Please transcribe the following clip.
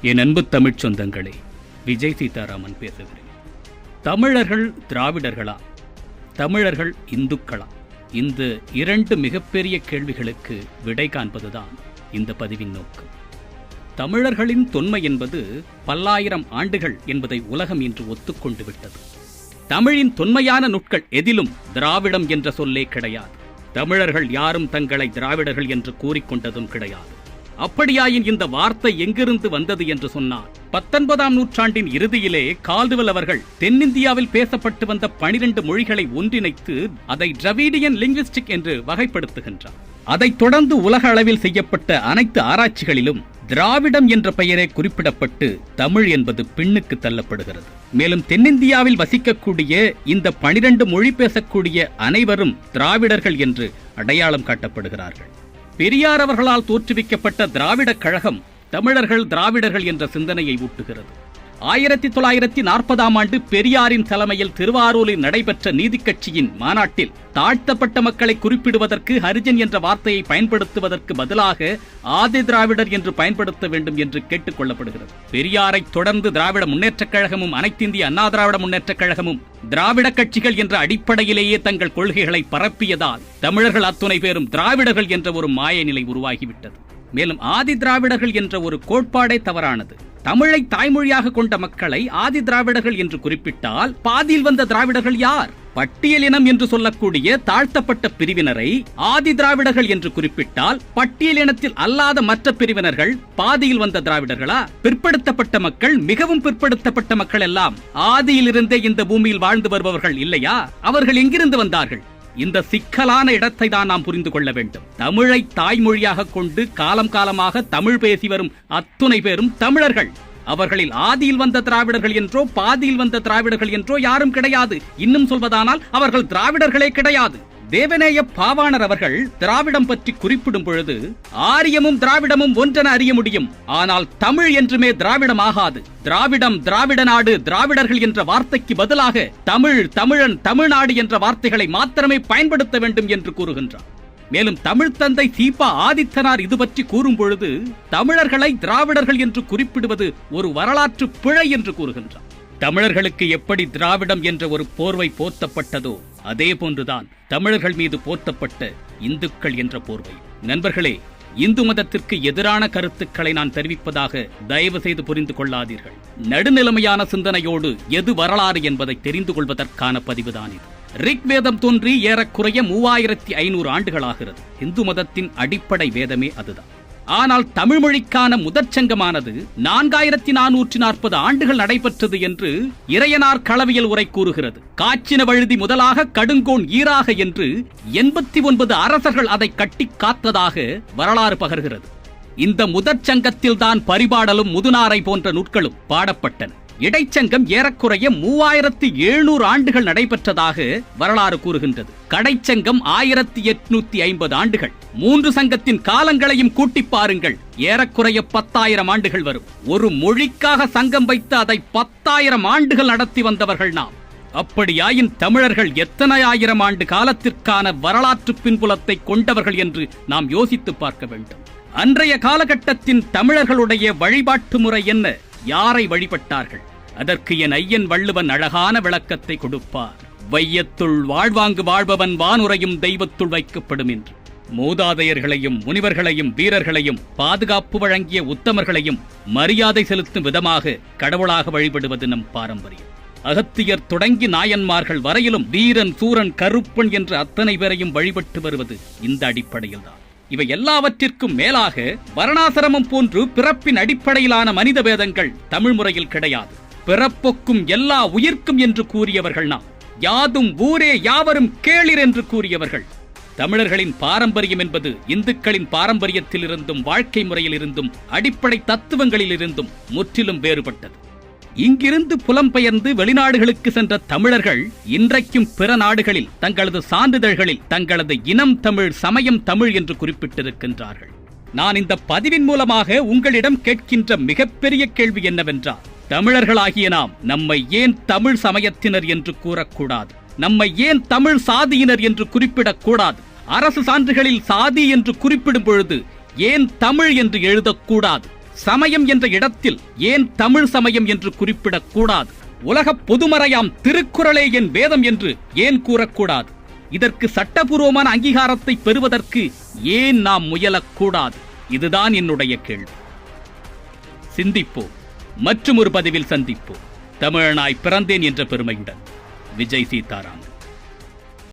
என் அன்பு தமிழ்ச் சொந்தங்களே, விஜய் சீதாராமன் பேசுகிறேன். தமிழர்கள் திராவிடர்களா, தமிழர்கள் இந்துக்களா? இந்த இரண்டு மிகப்பெரிய கேள்விகளுக்கு விடை காண்பதுதான் இந்த பதிவின் நோக்கம். தமிழர்களின் தொன்மை என்பது பல்லாயிரம் ஆண்டுகள் என்பதை உலகம் இன்று ஒத்துக்கொண்டு விட்டது. தமிழின் தொன்மையான நூட்கள் எதிலும் திராவிடம் என்ற சொல்லே கிடையாது. தமிழர்கள் யாரும் தங்களை திராவிடர்கள் என்று கூறிக்கொண்டதும் கிடையாது. அப்படியாயின் இந்த வார்த்தை எங்கிருந்து வந்தது என்று சொன்னார், 19ஆம் நூற்றாண்டின் இறுதியிலே கால்டுவெல் அவர்கள் தென்னிந்தியாவில் பேசப்பட்டு வந்த 12 மொழிகளை ஒன்றிணைத்து அதை டிராவிடியன் லிங்குவிஸ்டிக் என்று வகைப்படுத்துகின்றார். அதைத் தொடர்ந்து உலக அளவில் செய்யப்பட்ட அனைத்து ஆராய்ச்சிகளிலும் திராவிடம் என்ற பெயரே குறிப்பிடப்பட்டு தமிழ் என்பது பின்னுக்கு தள்ளப்படுகிறது. மேலும் தென்னிந்தியாவில் வசிக்கக்கூடிய இந்த 12 மொழி பேசக்கூடிய அனைவரும் திராவிடர்கள் என்று அடையாளம் காட்டப்படுகிறார்கள். பெரியார் அவர்களால் தோற்றுவிக்கப்பட்ட திராவிடக் கழகம் தமிழர்கள் திராவிடர்கள் என்ற சிந்தனையை ஊட்டுகிறது. 1940ஆம் ஆண்டு பெரியாரின் தலைமையில் திருவாரூரில் நடைபெற்ற நீதிக் கட்சியின் மாநாட்டில் தாழ்த்தப்பட்ட மக்களை குறிப்பிடுவதற்கு ஹரிஜன் என்ற வார்த்தையை பயன்படுத்துவதற்கு பதிலாக ஆதி திராவிடர் என்று பயன்படுத்த வேண்டும் என்று கேட்டுக் கொள்ளப்படுகிறது. பெரியாரை தொடர்ந்து திராவிட முன்னேற்றக் கழகமும் அனைத்திந்திய அண்ணா திராவிட முன்னேற்றக் கழகமும் திராவிட கட்சிகள் என்ற அடிப்படையிலேயே தங்கள் கொள்கைகளை பரப்பியதால் தமிழர்கள் அத்துணை பேரும் திராவிடர்கள் என்ற ஒரு மாய நிலை உருவாகிவிட்டது. மேலும் ஆதி திராவிடர்கள் என்ற ஒரு கோட்பாடே தவறானது. தமிழை தாய்மொழியாக கொண்ட மக்களை ஆதி திராவிடர்கள் என்று குறிப்பிட்டால் பாதியில் வந்த திராவிடர்கள் யார்? பட்டியலினம் என்று சொல்லக்கூடிய தாழ்த்தப்பட்ட பிரிவினரை ஆதி திராவிடர்கள் என்று குறிப்பிட்டால் பட்டியலினத்தில் அல்லாத மற்ற பிரிவினர்கள் பாதியில் வந்த திராவிடர்களா? பிற்படுத்தப்பட்ட மக்கள், மிகவும் பிற்படுத்தப்பட்ட மக்கள் எல்லாம் ஆதியிலிருந்தே இந்த பூமியில் வாழ்ந்து வருபவர்கள் இல்லையா? அவர்கள் எங்கிருந்து வந்தார்கள்? இந்த சிக்கலான இடத்தை தான் நாம் புரிந்து கொள்ள வேண்டும். தமிழை தாய்மொழியாக கொண்டு காலம் காலமாக தமிழ் பேசி வரும் அத்துணை பேரும் தமிழர்கள். அவர்களில் ஆதியில் வந்த திராவிடர்கள் என்றோ பாதியில் வந்த திராவிடர்கள் என்றோ யாரும் கிடையாது. இன்னும் சொல்வதானால் அவர்கள் திராவிடர்களே கிடையாது. தேவநேய பாவாணர் அவர்கள் திராவிடம் பற்றி குறிப்பிடும் பொழுது ஆரியமும் திராவிடமும் ஒன்றென அறிய முடியும், ஆனால் தமிழ் என்றுமே திராவிடம் ஆகாது. திராவிடம், திராவிட நாடு, திராவிடர்கள் என்ற வார்த்தைக்கு பதிலாக தமிழ், தமிழன், தமிழ்நாடு என்ற வார்த்தைகளை மாத்திரமே பயன்படுத்த வேண்டும் என்று கூறுகின்றார். மேலும் தமிழ் தந்தை சீபா ஆதித்தனார் இது பற்றி கூறும் பொழுது தமிழர்களை திராவிடர்கள் என்று குறிப்பிடுவது ஒரு வரலாற்று பிழை என்று கூறுகின்றார். தமிழர்களுக்கு எப்படி திராவிடம் என்ற ஒரு போர்வை போர்த்தப்பட்டதோ அதே போன்றுதான் தமிழர்கள் மீது போர்த்தப்பட்ட இந்துக்கள் என்ற போர்வை. நண்பர்களே, இந்து மதத்திற்கு எதிரான கருத்துக்களை நான் தெரிவிப்பதாக தயவு செய்து புரிந்து கொள்ளாதீர்கள். நடுநிலைமையான சிந்தனையோடு எது வரலாறு என்பதை தெரிந்து கொள்வதற்கான பதிவுதான் இது. ரிக்வேதம் தோன்றி ஏறக்குறைய 3500 ஆண்டுகளாகிறது. இந்து மதத்தின் அடிப்படை வேதமே அதுதான். ஆனால் தமிழ் மொழிக்கான முதற்சங்கமானது 4440 ஆண்டுகள் நடைபெற்றது என்று இறையனார் களவியல் உரை கூறுகிறது. காச்சின வழுதி முதலாக கடுங்கோன் ஈராக என்று 89 அரசர்கள் அதை கட்டி காத்ததாக வரலாறு பகர்கிறது. இந்த முதற்சங்கத்தில் தான் பரிபாடலும் முதுநாரை போன்ற நூட்களும் பாடப்பட்டன. இடைச்சங்கம் ஏறக்குறைய 3700 ஆண்டுகள் நடைபெற்றதாக வரலாறு கூறுகின்றது. கடைச்சங்கம் 1850 ஆண்டுகள். 3 சங்கத்தின் காலங்களையும் கூட்டி பாருங்கள், ஏறக்குறைய 10,000 ஆண்டுகள் வரும். ஒரு மொழிக்காக சங்கம் வைத்து அதை 10,000 ஆண்டுகள் நடத்தி வந்தவர்கள் நாம். அப்படியாயின் தமிழர்கள் எத்தனை ஆயிரம் ஆண்டு காலத்திற்கான வரலாற்று பின்புலத்தை கொண்டவர்கள் என்று நாம் யோசித்து பார்க்க வேண்டும். அன்றைய காலகட்டத்தின் தமிழர்களுடைய வழிபாட்டு முறை என்ன? யாரை வழிபட்டார்கள்? அதற்கு என் ஐயன் வள்ளுவன் அழகான விளக்கத்தை கொடுப்பார். வையத்துள் வாழ்வாங்கு வாழ்பவன் வானுரையும் தெய்வத்துள் வைக்கப்படும் என்று. மூதாதையர்களையும் முனிவர்களையும் வீரர்களையும் பாதுகாப்பு வழங்கிய உத்தமர்களையும் மரியாதை செலுத்தும் விதமாக கடவுளாக வழிபடுவது நம் பாரம்பரியம். அகத்தியர் தொடங்கி நாயன்மார்கள் வரையிலும் வீரன், சூரன், கருப்பன் என்று அத்தனை பேரையும் வழிபட்டு வருவது இந்த அடிப்படையில்தான். இவை எல்லாவற்றிற்கும் மேலாக வர்ணாசிரமம் போன்று பிறப்பின் அடிப்படையிலான மனித பேதங்கள் தமிழ் முறையில் கிடையாது. பிறப்பொக்கும் எல்லா உயிர்க்கும் என்று கூறியவர்கள் நாம். யாதும் ஊரே யாவரும் கேளிர் என்று கூறியவர்கள். தமிழர்களின் பாரம்பரியம் என்பது இந்துக்களின் பாரம்பரியத்திலிருந்தும் வாழ்க்கை முறையிலிருந்தும் அடிப்படை தத்துவங்களிலிருந்தும் முற்றிலும் வேறுபட்டது. இங்கிருந்து புலம்பெயர்ந்து வெளிநாடுகளுக்கு சென்ற தமிழர்கள் இன்றைக்கும் பிற நாடுகளில் தங்களது சான்றிதழ்களில் தங்களது இனம் தமிழ், சமயம் தமிழ் என்று குறிப்பிட்டிருக்கின்றார்கள். நான் இந்த பதிவின் மூலமாக உங்களிடம் கேட்கின்ற மிகப்பெரிய கேள்வி என்னவென்றால், தமிழர்களாகிய நாம் நம்மை ஏன் தமிழ் சமயத்தினர் என்று கூறக்கூடாது? நம்மை ஏன் தமிழ் சாதியினர் என்று குறிப்பிடக்கூடாது? அரசு சான்றுகளில் சாதி என்று குறிப்பிடும் பொழுது ஏன் தமிழ் என்று எழுதக்கூடாது? சமயம் என்ற இடத்தில் ஏன் தமிழ் சமயம் என்று குறிப்பிடக்கூடாது? உலகப் பொதுமறையாம் திருக்குறளே என் வேதம் என்று ஏன் கூறக்கூடாது? இதற்கு சட்டபூர்வமான அங்கீகாரத்தை பெறுவதற்கு ஏன் நாம் முயலக்கூடாது? இதுதான் என்னுடைய கேள்வி. சிந்திப்போம். மற்றும் ஒரு பதிவில் சந்திப்போம். தமிழனாய் பிறந்தேன் என்ற பெருமையுடன் விஜய் சீதாராமன்.